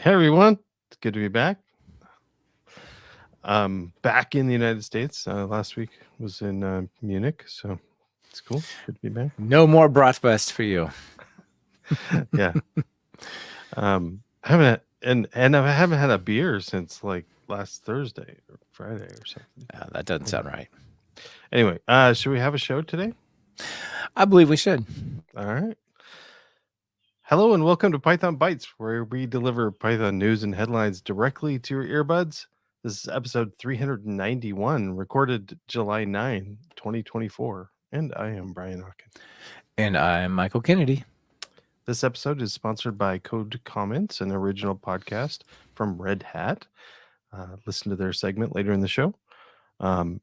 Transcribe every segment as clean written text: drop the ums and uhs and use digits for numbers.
Hey everyone, it's good to be back. Back in the United States. Last week was in Munich, so it's cool. Good to be back. No more bratwurst for you. Yeah. I haven't and I haven't had a beer since like last Thursday or Friday or something. That doesn't sound right. Anyway, should we have a show today? I believe we should. All right. Hello and welcome to Python Bytes, where we deliver Python news and headlines directly to your earbuds. This is episode 391, recorded July 9, 2024. And I am Brian Hawkins. And I'm Michael Kennedy. This episode is sponsored by Code Comments, an original podcast from Red Hat. Listen to their segment later in the show.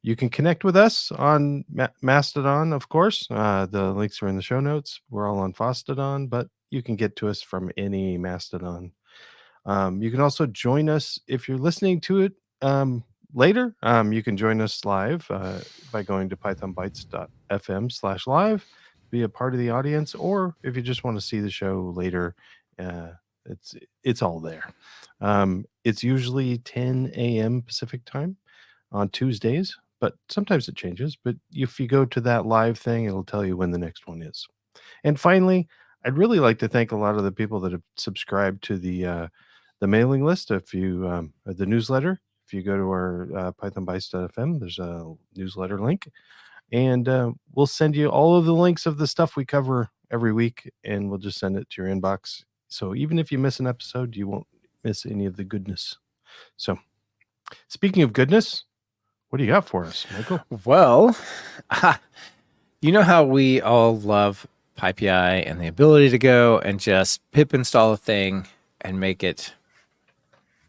You can connect with us on Mastodon, of course. The links are in the show notes. We're all on Fostodon, but you can get to us from any Mastodon. You can also join us if you're listening to it later. You can join us live by going to pythonbytes.fm/live, be a part of the audience, or if you just want to see the show later, it's all there. It's usually 10 a.m. Pacific time on Tuesdays, but sometimes it changes. But if you go to that live thing, it'll tell you when the next one is. And finally, I'd really like to thank a lot of the people that have subscribed to the mailing list. If you the newsletter, if you go to our pythonbytes.fm, there's a newsletter link, and we'll send you all of the links of the stuff we cover every week, and we'll just send it to your inbox. So even if you miss an episode, you won't miss any of the goodness. So, speaking of goodness, what do you got for us, Michael? Well, you know how we all love PyPI and the ability to go and just pip install a thing and make our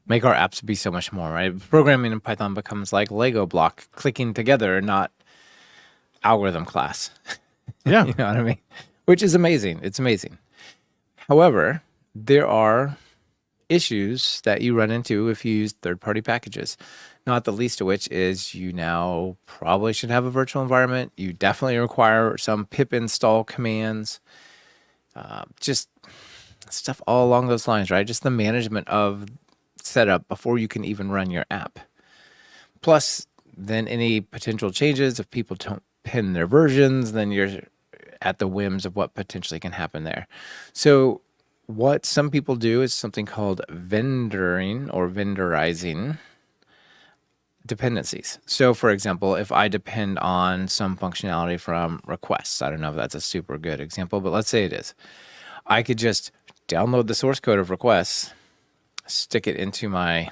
apps be so much more, right? Programming in Python becomes like Lego block clicking together, not algorithm class. Yeah. You know what I mean? Which is amazing. It's amazing. However, there are issues that you run into if you use third-party packages, not the least of which is you now probably should have a virtual environment. You definitely require some pip install commands, just stuff all along those lines, right? Just the management of setup before you can even run your app. Plus, then any potential changes, if people don't pin their versions, then you're at the whims of what potentially can happen there. So what some people do is something called vendoring or vendorizing dependencies. So for example, if I depend on some functionality from requests, I don't know if that's a super good example, but let's say it is. I could just download the source code of requests, stick it into my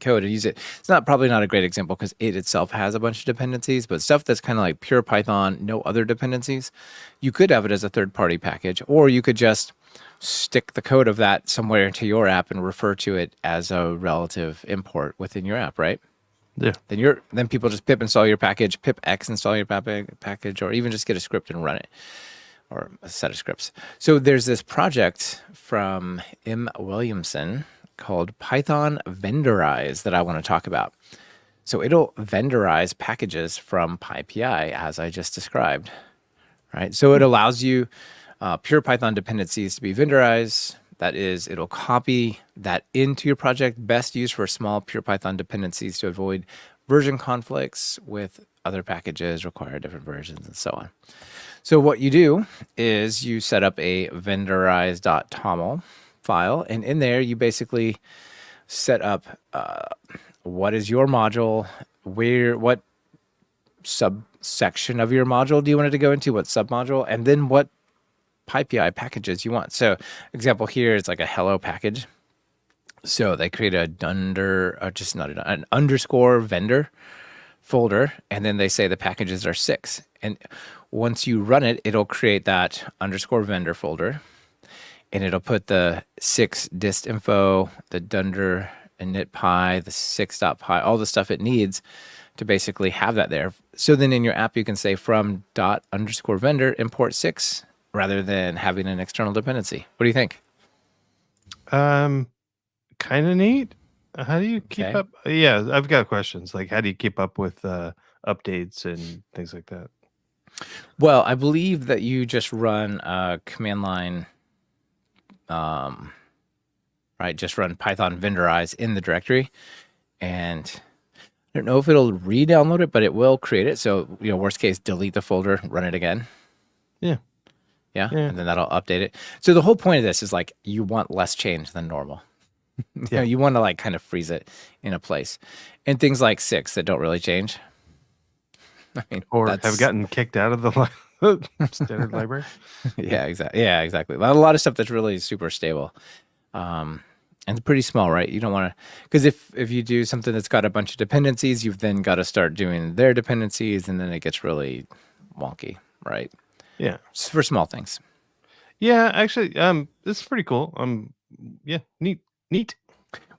code and use it. It's probably not a great example because it itself has a bunch of dependencies, but stuff that's kind of like pure Python, no other dependencies, you could have it as a third-party package, or you could just stick the code of that somewhere into your app and refer to it as a relative import within your app, right? Yeah. Then people just pip install your package, pip x install your package, or even just get a script and run it, or a set of scripts. So there's this project from M. Williamson called Python Vendorize that I want to talk about. So it'll vendorize packages from PyPI as I just described, right? So it allows you pure Python dependencies to be vendorized. That is, it'll copy that into your project, best used for small pure Python dependencies to avoid version conflicts with other packages, require different versions, and so on. So what you do is you set up a vendorize.toml file, and in there you basically set up what is your module, what subsection of your module do you want it to go into, what submodule, and then what PyPI packages you want. So example here is like a hello package. So they create an underscore vendor folder, and then they say the packages are 6. And once you run it, it'll create that underscore vendor folder, and it'll put the 6 dist info, the dunder initpy, the 6.py, all the stuff it needs to basically have that there. So then in your app, you can say from _vendor import 6 rather than having an external dependency. What do you think? Kind of neat. How do you keep up? Yeah, I've got questions. Like, how do you keep up with updates and things like that? Well, I believe that you just run a command line right? Just run Python vendorize in the directory, and I don't know if it'll re-download it, but it will create it. So, worst case, delete the folder, run it again. Yeah. Yeah. Yeah. And then that'll update it. So the whole point of this is like you want less change than normal. Yeah. You want to like kind of freeze it in a place. And things like 6 that don't really change. I mean, Or have gotten kicked out of the standard library. Yeah, exactly. Yeah, exactly. A lot of stuff that's really super stable. And pretty small, right? You don't want to, because if you do something that's got a bunch of dependencies, you've then got to start doing their dependencies, and then it gets really wonky, right? Yeah. Just for small things. Yeah, actually, this is pretty cool. Yeah, neat.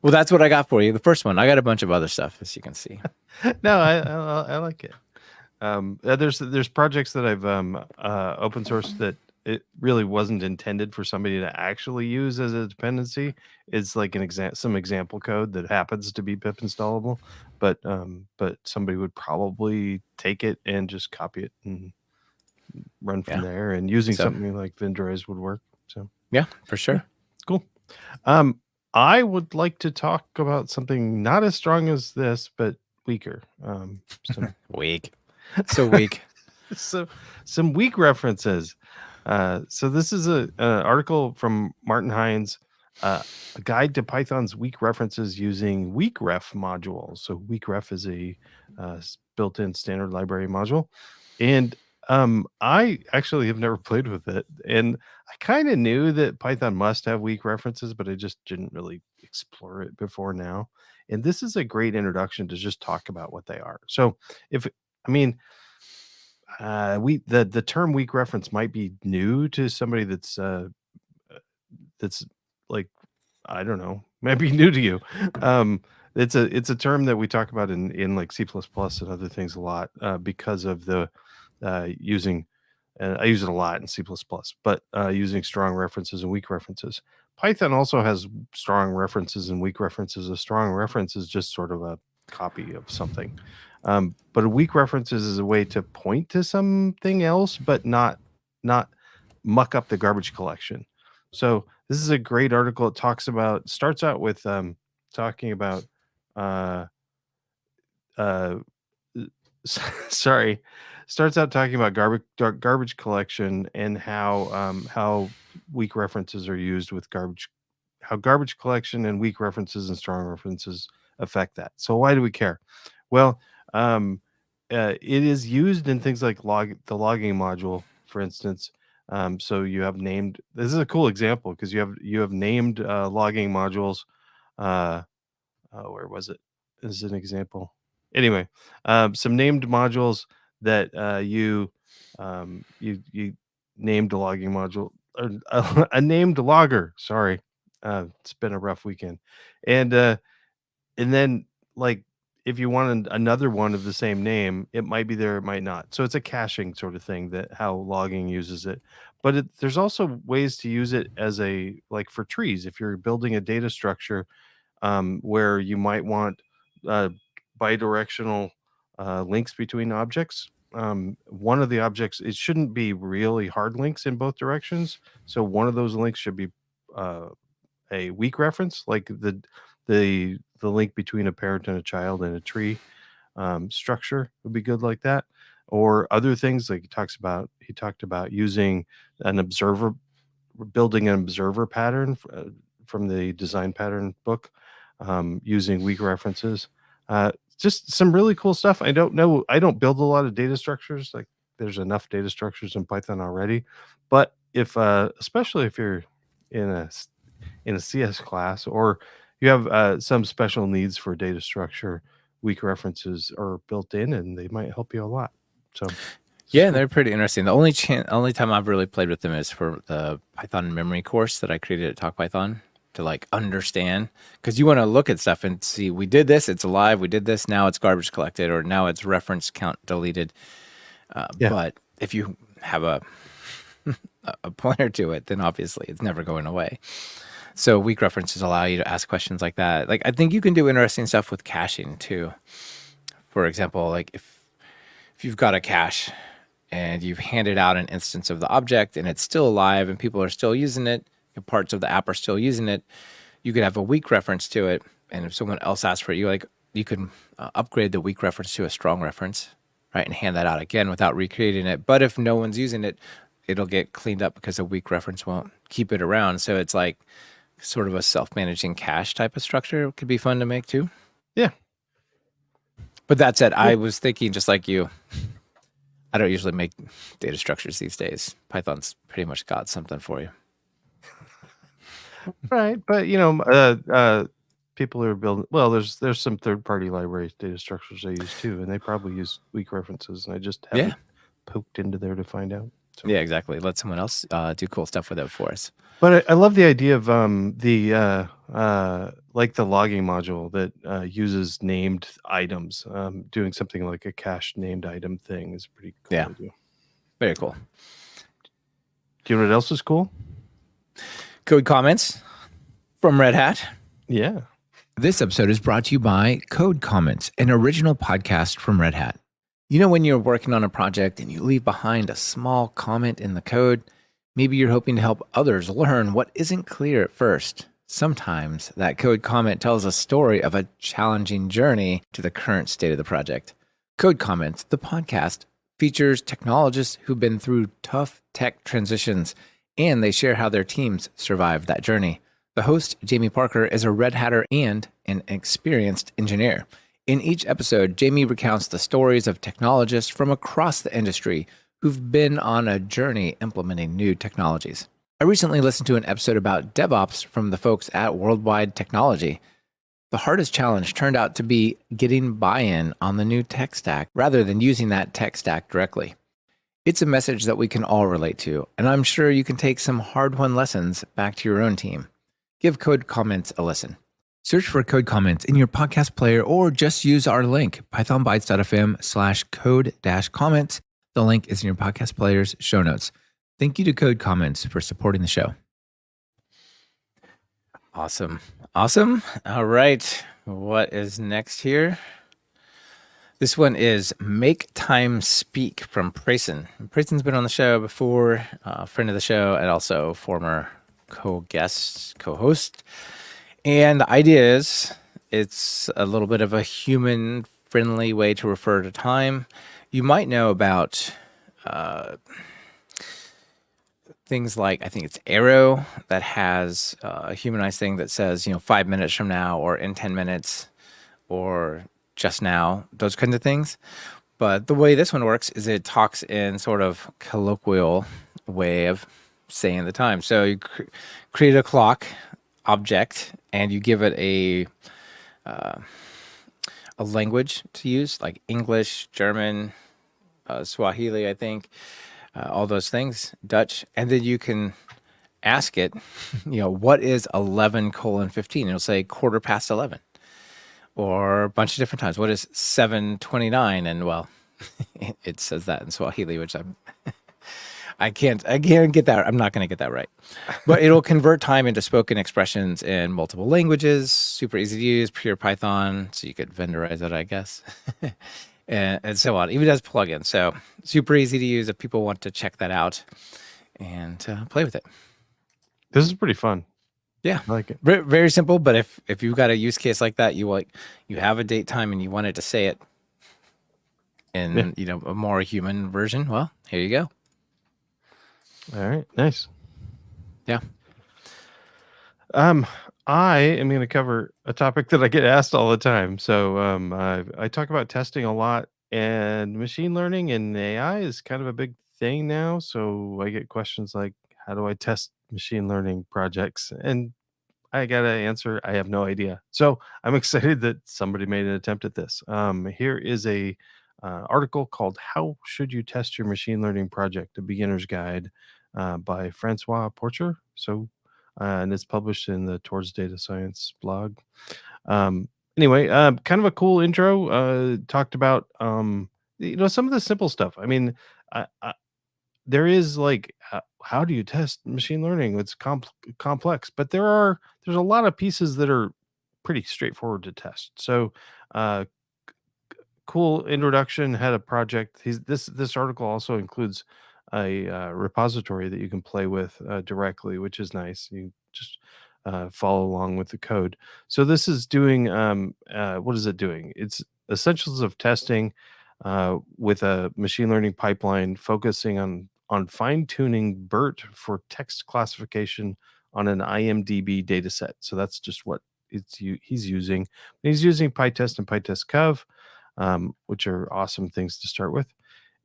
Well, that's what I got for you. The first one. I got a bunch of other stuff, as you can see. No, I like it. There's projects that I've open sourced that it really wasn't intended for somebody to actually use as a dependency. It's like some example code that happens to be pip installable, but somebody would probably take it and just copy it and run from there. And using something like Vendorize would work. So yeah, for sure. Yeah, cool. I would like to talk about something not as strong as this, but weaker. Weak. So weak. So some weak references. So this is an article from Martin Hines, a guide to Python's weak references using weakref modules. So weakref is a built-in standard library module, and I actually have never played with it, and I kind of knew that Python must have weak references, but I just didn't really explore it before now. And this is a great introduction to just talk about what they are. So the term weak reference might be new to somebody that's like, I don't know, might be new to you. It's a term that we talk about in like C++ and other things a lot because of the using. I use it a lot in C++, but using strong references and weak references. Python also has strong references and weak references. A strong reference is just sort of a copy of something. But a weak references is a way to point to something else, but not muck up the garbage collection. So this is a great article. It starts out with talking about sorry, starts out talking about garbage collection and how weak references are used with how garbage collection and weak references and strong references affect that. So why do we care? Well, it is used in things like the logging module, for instance. So you have named. This is a cool example because you have named logging modules. Where was it? This is an example. Anyway, some named modules that you named a logging module or a named logger. Sorry, it's been a rough weekend, and then like if you want another one of the same name, it might be there, it might not. So it's a caching sort of thing that how logging uses it. But there's also ways to use it as like for trees. If you're building a data structure where you might want bidirectional links between objects. One of the objects, it shouldn't be really hard links in both directions. So one of those links should be a weak reference, like the link between a parent and a child in a tree structure would be good like that. Or other things like he talked about using an observer, building an observer pattern from the design pattern book using weak references. Just some really cool stuff. I don't build a lot of data structures. Like there's enough data structures in Python already. But especially if you're in a CS class or you have some special needs for data structure, weak references are built in and they might help you a lot. So yeah, they're pretty interesting. The only time I've really played with them is for the Python memory course that I created at Talk Python to like understand, because you want to look at stuff and see, we did this, it's alive, we did this, now it's garbage collected, or now it's reference count deleted. But if you have a pointer to it, then obviously it's never going away. So weak references allow you to ask questions like that. Like I think you can do interesting stuff with caching too. For example, like if you've got a cache and you've handed out an instance of the object and it's still alive and people are still using it, and parts of the app are still using it, you could have a weak reference to it, and if someone else asks for it, you can upgrade the weak reference to a strong reference, right, and hand that out again without recreating it. But if no one's using it, it'll get cleaned up because a weak reference won't keep it around. So it's like sort of a self-managing cache type of structure. It could be fun to make too. Yeah. But that said, I was thinking just like you, I don't usually make data structures these days. Python's pretty much got something for you. Right. But, people are building, well, there's some third-party library data structures I use too, and they probably use weak references, and I just haven't poked into there to find out. So. Yeah, exactly. Let someone else do cool stuff with it for us. But I love the idea of like the logging module that uses named items. Doing something like a cache named item thing is pretty cool. Yeah, very cool. Do you know what else is cool? Code comments from Red Hat. Yeah. This episode is brought to you by Code Comments, an original podcast from Red Hat. You know when you're working on a project and you leave behind a small comment in the code, maybe you're hoping to help others learn what isn't clear at first. Sometimes that code comment tells a story of a challenging journey to the current state of the project. Code Comments, the podcast, features technologists who've been through tough tech transitions, and they share how their teams survived that journey. The host, Jamie Parker, is a Red Hatter and an experienced engineer. In each episode, Jamie recounts the stories of technologists from across the industry who've been on a journey implementing new technologies. I recently listened to an episode about DevOps from the folks at Worldwide Technology. The hardest challenge turned out to be getting buy-in on the new tech stack rather than using that tech stack directly. It's a message that we can all relate to, and I'm sure you can take some hard-won lessons back to your own team. Give Code Comments a listen. Search for Code Comments in your podcast player or just use our link, pythonbytes.fm/code-comments. The link is in your podcast player's show notes. Thank you to Code Comments for supporting the show. Awesome. All right. What is next here? This one is Make Time Speak from Prayson. Prayson's been on the show before, friend of the show, and also former co-host. And the idea is it's a little bit of a human-friendly way to refer to time. You might know about things like, I think it's Arrow, that has a humanized thing that says, 5 minutes from now, or in 10 minutes, or just now, those kinds of things. But the way this one works is it talks in sort of colloquial way of saying the time. So you create a clock object and you give it a language to use, like English, German, Swahili, I think, all those things, Dutch, and then you can ask it, what is 11:15? It'll say 11:15, or a bunch of different times. What is 7:29? And well, it says that in Swahili, which I can't get that. I'm not going to get that right. But it'll convert time into spoken expressions in multiple languages. Super easy to use, pure Python. So you could vendorize it, I guess, and so on. Even as plugins. So super easy to use if people want to check that out and play with it. This is pretty fun. Yeah, I like it. Very, very simple. But if you've got a use case like that, you have a date time and you wanted to say it in a more human version. Well, here you go. All right, nice. Yeah. I am going to cover a topic that I get asked all the time. So I talk about testing a lot, and machine learning and AI is kind of a big thing now. So I get questions like, how do I test machine learning projects? And I got to answer, I have no idea. So I'm excited that somebody made an attempt at this. Here is a article called How Should You Test Your Machine Learning Project? A Beginner's Guide by Francois Porcher. So, and it's published in the Towards Data Science blog. Anyway, kind of a cool intro. Talked about, some of the simple stuff. I mean, there is like, how do you test machine learning? It's complex, but there's a lot of pieces that are pretty straightforward to test. So, cool introduction. Had a project. This article also includes a repository that you can play with directly, which is nice. You just follow along with the code. So this is doing what is it doing? It's essentials of testing with a machine learning pipeline focusing on fine tuning BERT for text classification on an IMDb data set. So that's just what he's using. He's using PyTest and PyTest Cov, which are awesome things to start with.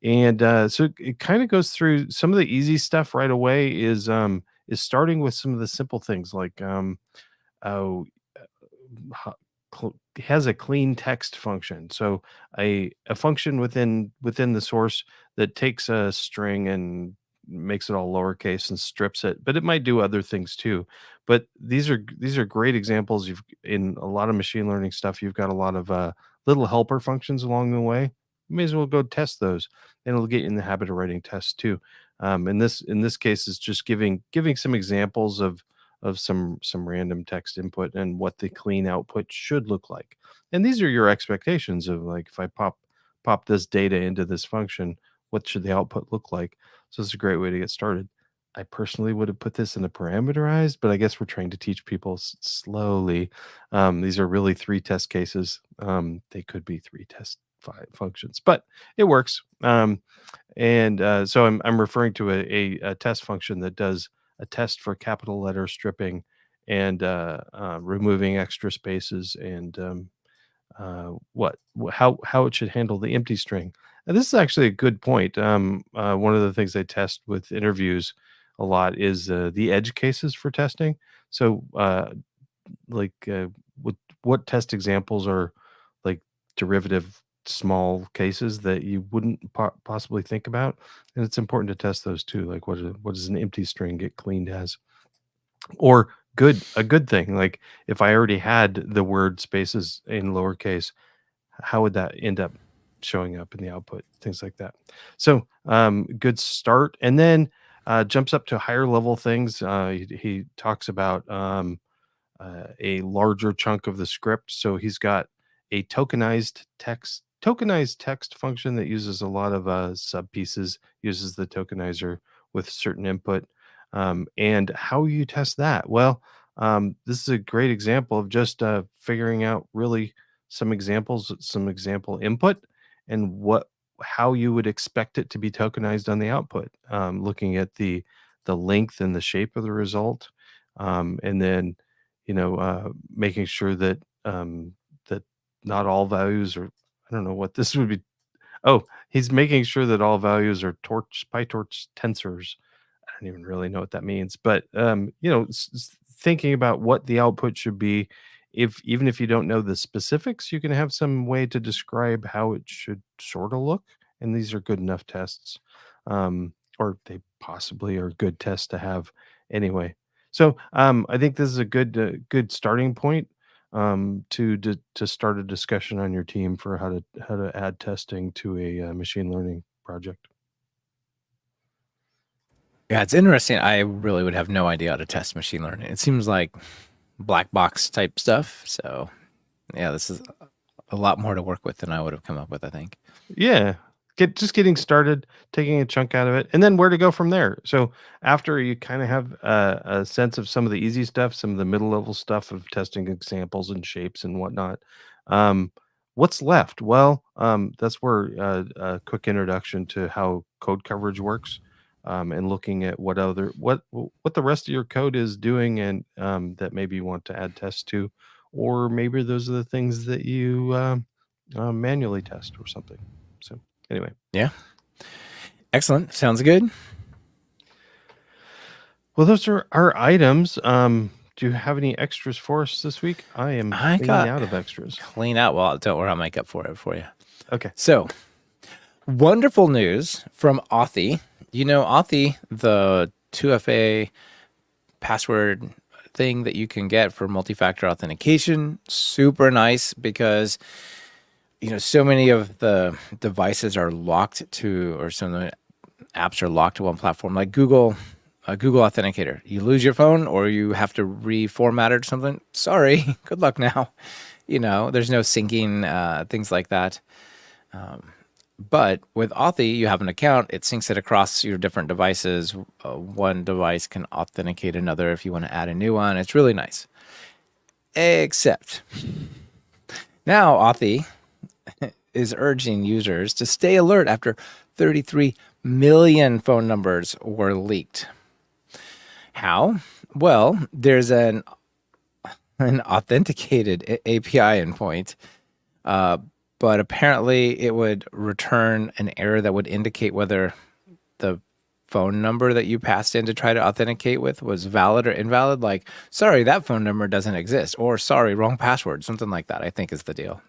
And so it kind of goes through some of the easy stuff right away. Is starting with some of the simple things like oh, has a clean text function. So a function within the source that takes a string and makes it all lowercase and strips it, but it might do other things too. But these are great examples. You've in a lot of machine learning stuff, you've got a lot of little helper functions along the way. You may as well go test those, and it'll get you in the habit of writing tests too. In this case, is just giving some examples of some random text input and what the clean output should look like. And these are your expectations of like if I pop this data into this function, what should the output look like? So it's a great way to get started. I personally would have put this in a parameterized, but I guess we're trying to teach people slowly. These are really 3 test cases. They could be 3 test 5 functions, but it works. And so I'm referring to a test function that does a test for capital letter stripping and removing extra spaces and how it should handle the empty string. And this is actually a good point. One of the things they test with interviews a lot is the edge cases for testing. So like what test examples are like derivative small cases that you wouldn't possibly think about, and it's important to test those too, like what does an empty string get cleaned as, or a good thing, like if I already had the word spaces in lowercase, how would that end up showing up in the output, things like that. So good start, and then jumps up to higher level things. He talks about a larger chunk of the script. So he's got a tokenized text function that uses a lot of sub pieces, uses the tokenizer with certain input. And how you test that? Well, this is a great example of just figuring out really some examples, some example input, and how you would expect it to be tokenized on the output. Looking at the length and the shape of the result, and then making sure that that not all values are. I don't know what this would be. Oh, he's making sure that all values are PyTorch tensors. I don't even really know what that means, but thinking about what the output should be, even if you don't know the specifics, you can have some way to describe how it should sort of look, and these are good enough tests, or they possibly are good tests to have anyway. So I think this is a good starting point to start a discussion on your team for how to add testing to a machine learning project. Yeah, it's interesting. I really would have no idea how to test machine learning. It seems like black box type stuff. So, yeah, this is a lot more to work with than I would have come up with, I think. Yeah. Getting started, taking a chunk out of it, and then where to go from there. So after you kind of have a sense of some of the easy stuff, some of the middle level stuff of testing examples and shapes and whatnot, what's left? Well, that's where a quick introduction to how code coverage works, and looking at what the rest of your code is doing, and that maybe you want to add tests to, or maybe those are the things that you manually test or something. So. Anyway. Yeah. Excellent. Sounds good. Well, those are our items. Do you have any extras for us this week? I clean out of extras. Clean out. Well, don't worry. I'll make up for it for you. Okay. So, wonderful news from Authy. You know, Authy, the 2FA password thing that you can get for multi-factor authentication, super nice because so many of the devices are locked to, or some of the apps are locked to one platform, like Google Authenticator. You lose your phone or you have to reformat it or something. Sorry, good luck now. There's no syncing, things like that. But with Authy, you have an account. It syncs it across your different devices. One device can authenticate another if you want to add a new one. It's really nice. Except now Authy is urging users to stay alert after 33 million phone numbers were leaked. How? Well, there's an authenticated API endpoint, but apparently it would return an error that would indicate whether the phone number that you passed in to try to authenticate with was valid or invalid. Like, sorry, that phone number doesn't exist, or sorry, wrong password, something like that, I think is the deal.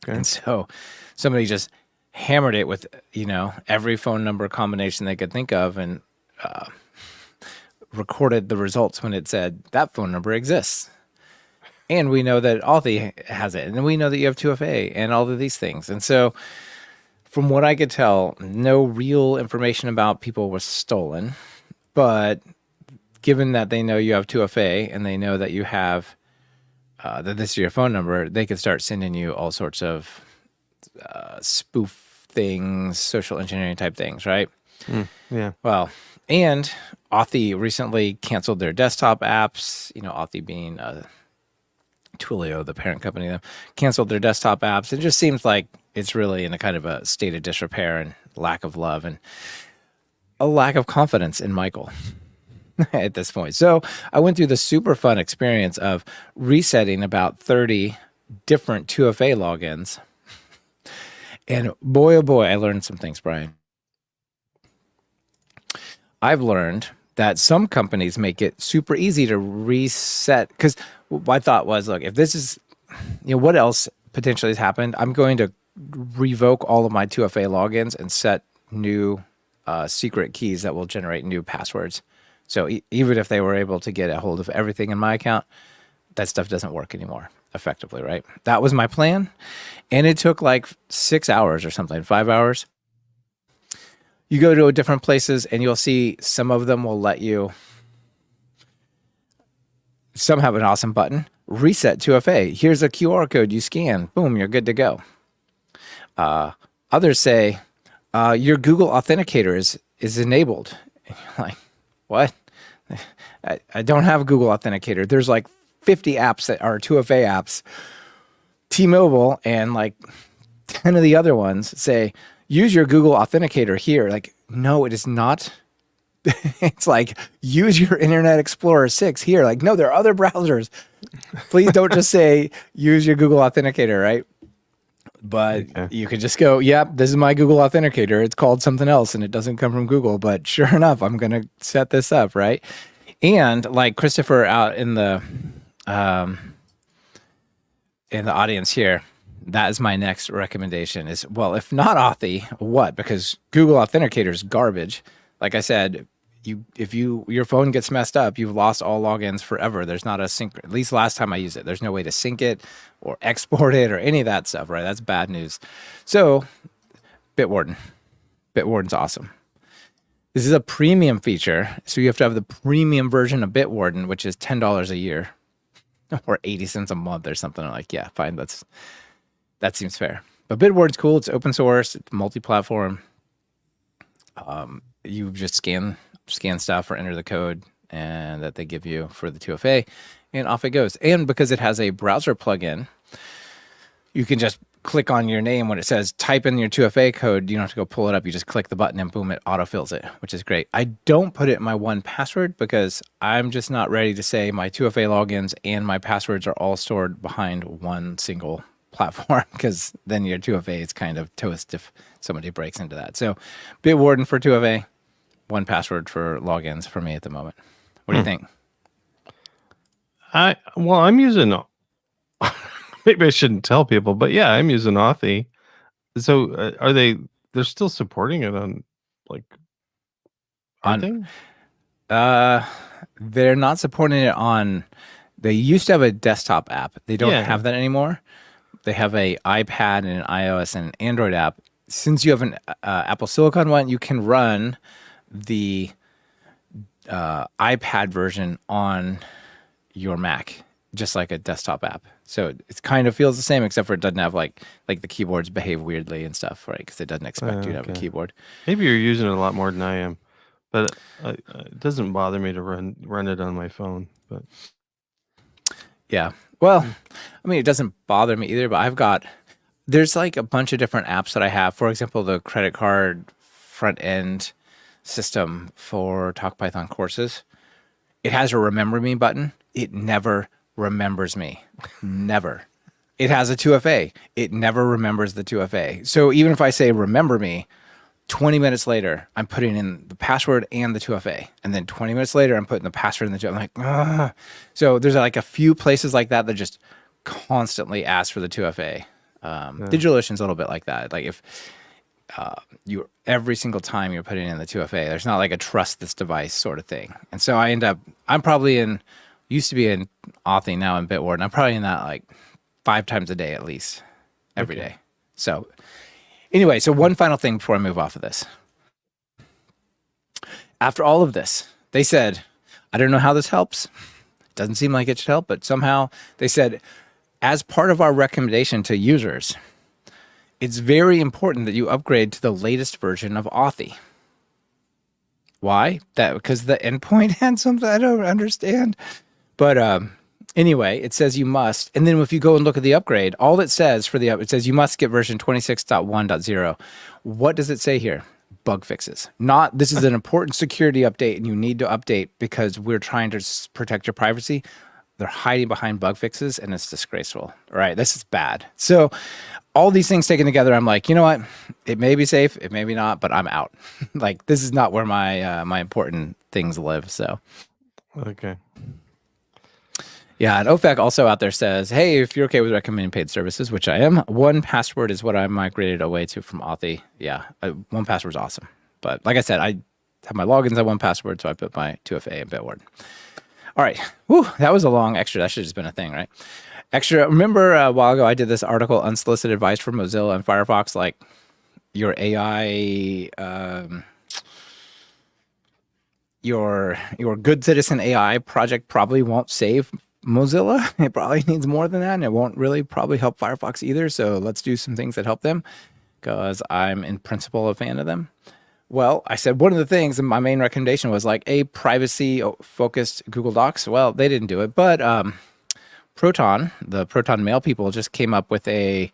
Okay. And so somebody just hammered it with, every phone number combination they could think of and recorded the results when it said that phone number exists. And we know that Authy has it. And we know that you have 2FA and all of these things. And so from what I could tell, no real information about people was stolen. But given that they know you have 2FA and they know that you have, that this is your phone number, they could start sending you all sorts of spoof things, social engineering type things, right? Yeah. Well, and Authy recently canceled their desktop apps, Authy being Twilio, the parent company, them canceled their desktop apps. It just seems like it's really in a kind of a state of disrepair and lack of love and a lack of confidence in Michael at this point. So I went through the super fun experience of resetting about 30 different 2FA logins. And boy, oh boy, I learned some things, Brian. I've learned that some companies make it super easy to reset, because my thought was, look, if this is, what else potentially has happened? I'm going to revoke all of my 2FA logins and set new secret keys that will generate new passwords. So even if they were able to get a hold of everything in my account, that stuff doesn't work anymore effectively, right? That was my plan. And it took like 6 hours or something, 5 hours. You go to different places and you'll see some of them will let you, some have an awesome button, reset 2FA. Here's a QR code you scan. Boom, you're good to go. Others say, your Google Authenticator is enabled. And you're like, what? I don't have a Google Authenticator. There's like 50 apps that are 2FA apps. T-Mobile and like 10 of the other ones say, use your Google Authenticator here. Like, no, it is not. It's like, use your Internet Explorer 6 here. Like, no, there are other browsers. Please don't just say, use your Google Authenticator, right? But you could just go, yep, this is my Google Authenticator. It's called something else and it doesn't come from Google. But sure enough, I'm going to set this up, right? And like Christopher out in the audience here, that is my next recommendation is, well, if not Authy, what? Because Google Authenticator is garbage. Like I said, if your phone gets messed up, you've lost all logins forever. There's not a sync, at least last time I used it, there's no way to sync it or export it or any of that stuff, right? That's bad news. So Bitwarden's awesome. This is a premium feature. So you have to have the premium version of Bitwarden, which is $10 a year or 80 cents a month or something. I'm like, yeah, fine. That seems fair. But Bitwarden's cool. It's open source. It's multi-platform. You just scan stuff or enter the code and that they give you for the 2FA, and off it goes. And because it has a browser plugin, you can just click on your name when it says type in your 2FA code. You don't have to go pull it up. You just click the button and boom, it autofills it, which is great. I don't put it in my 1Password because I'm just not ready to say my 2FA logins and my passwords are all stored behind one single platform, because then your 2FA is kind of toast if somebody breaks into that. So Bitwarden for 2FA, 1Password for logins for me at the moment. What do you think? I'm using, maybe I shouldn't tell people, but yeah, I'm using Authy. So they're still supporting it on like, they're not supporting it on, they used to have a desktop app. They don't have that anymore. They have a iPad and an iOS and an Android app. Since you have an Apple Silicon one, you can run the iPad version on your Mac. just like a desktop app. So it kind of feels the same, except for it doesn't have like the keyboards behave weirdly and stuff, right? Because it doesn't expect you to have a keyboard. Maybe you're using it a lot more than I am, but it doesn't bother me to run it on my phone. But yeah, well, I mean, it doesn't bother me either. But there's like a bunch of different apps that I have. For example, the credit card front end system for Talk Python courses. It has a remember me button. It never remembers me. Never. It has a 2FA. It never remembers the 2FA. So even if I say remember me, 20 minutes later, I'm putting in the password and the 2FA. And then 20 minutes later, I'm putting the password and the 2FA. I'm like, ugh. So there's like a few places like that just constantly ask for the 2FA. DigitalOcean's a little bit like that. Like if you every single time you're putting in the 2FA, there's not like a trust this device sort of thing. And so I'm probably used to be in Authy, now in Bitward, and I'm probably in that like 5 times a day at least, every day. So anyway, so one final thing before I move off of this. After all of this, they said, I don't know how this helps. It doesn't seem like it should help, but somehow they said, as part of our recommendation to users, it's very important that you upgrade to the latest version of Authy. Why? Because the endpoint had something I don't understand. But anyway, it says you must. And then if you go and look at the upgrade, all it says it says you must get version 26.1.0. What does it say here? Bug fixes. Not this is an important security update and you need to update because we're trying to protect your privacy. They're hiding behind bug fixes and it's disgraceful. All right, this is bad. So all these things taken together, I'm like, you know what? It may be safe, it may be not, but I'm out. Like this is not where my important things live. So okay. Yeah, and OFAC also out there says, hey, if you're okay with recommending paid services, which I am, 1Password is what I migrated away to from Authy. Yeah, 1Password is awesome. But like I said, I have my logins at 1Password, so I put my 2FA in Bitward. All right. Whew, that was a long extra. That should have just been a thing, right? Extra. Remember a while ago I did this article, Unsolicited Advice for Mozilla and Firefox, like your AI, your Good Citizen AI project probably won't save Mozilla. It probably needs more than that, and it won't really probably help Firefox either. So let's do some things that help them because I'm in principle a fan of them. Well, I said one of the things, and my main recommendation was like a privacy-focused Google Docs. Well, they didn't do it, but Proton, the Proton Mail people, just came up with a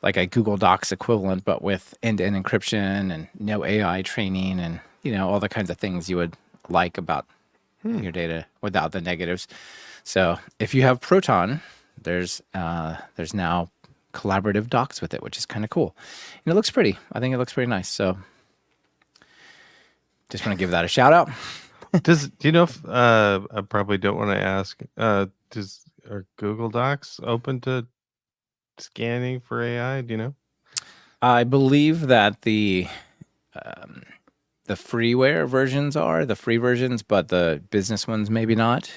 Google Docs equivalent, but with end-to-end encryption and no AI training and all the kinds of things you would like about your data without the negatives. So if you have Proton, there's now collaborative docs with it, which is kind of cool. And it looks pretty. I think it looks pretty nice. So just want to give that a shout out. Do you know if I probably don't want to ask, are Google Docs open to scanning for AI? Do you know? I believe that the freeware versions are the free versions, but the business ones maybe not,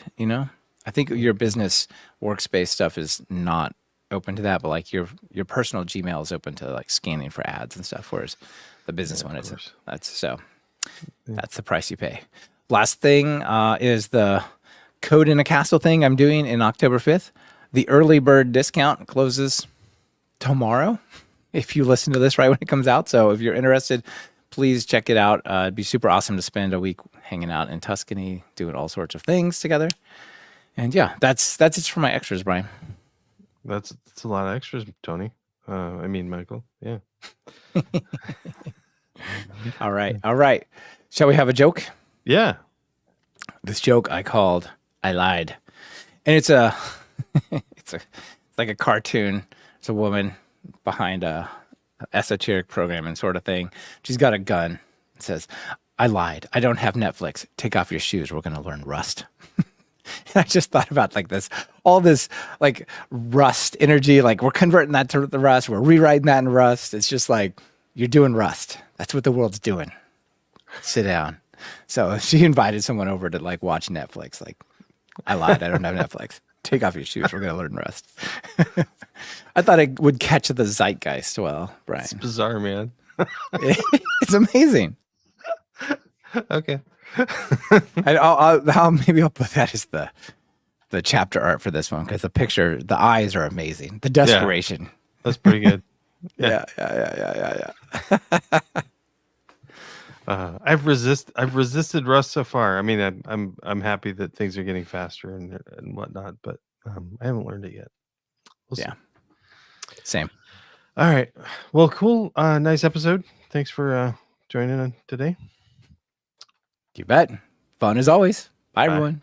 I think your business workspace stuff is not open to that, but like your personal Gmail is open to like scanning for ads and stuff, whereas the business one is that's the price you pay. Last thing is the Code in a Castle thing I'm doing in October 5th. The early bird discount closes tomorrow if you listen to this right when it comes out. So if you're interested, please check it out. It'd be super awesome to spend a week hanging out in Tuscany, doing all sorts of things together. And yeah, that's it for my extras, Brian. That's a lot of extras, Tony. Michael. Yeah. All right. Shall we have a joke? Yeah. This joke I called I Lied. And it's like a cartoon. It's a woman behind a esoteric programming sort of thing. She's got a gun. It says, I lied. I don't have Netflix. Take off your shoes. We're going to learn Rust. And I just thought about all this like Rust energy. Like we're converting that to the Rust. We're rewriting that in Rust. It's just like, you're doing Rust. That's what the world's doing. Sit down. So she invited someone over to like watch Netflix. Like, I lied. I don't have Netflix. Take off your shoes. We're going to learn Rust. I thought it would catch the zeitgeist well, Brian. It's bizarre, man. It's amazing. Okay. Maybe I'll put that as the the chapter art for this one because the eyes are amazing. The desperation. That's pretty good. Yeah. I've resisted Rust so far. I mean, I'm happy that things are getting faster and whatnot, but I haven't learned it yet. We'll see. Same. All right. Well, cool. Nice episode. Thanks for joining in today. You bet. Fun as always. Bye. Everyone.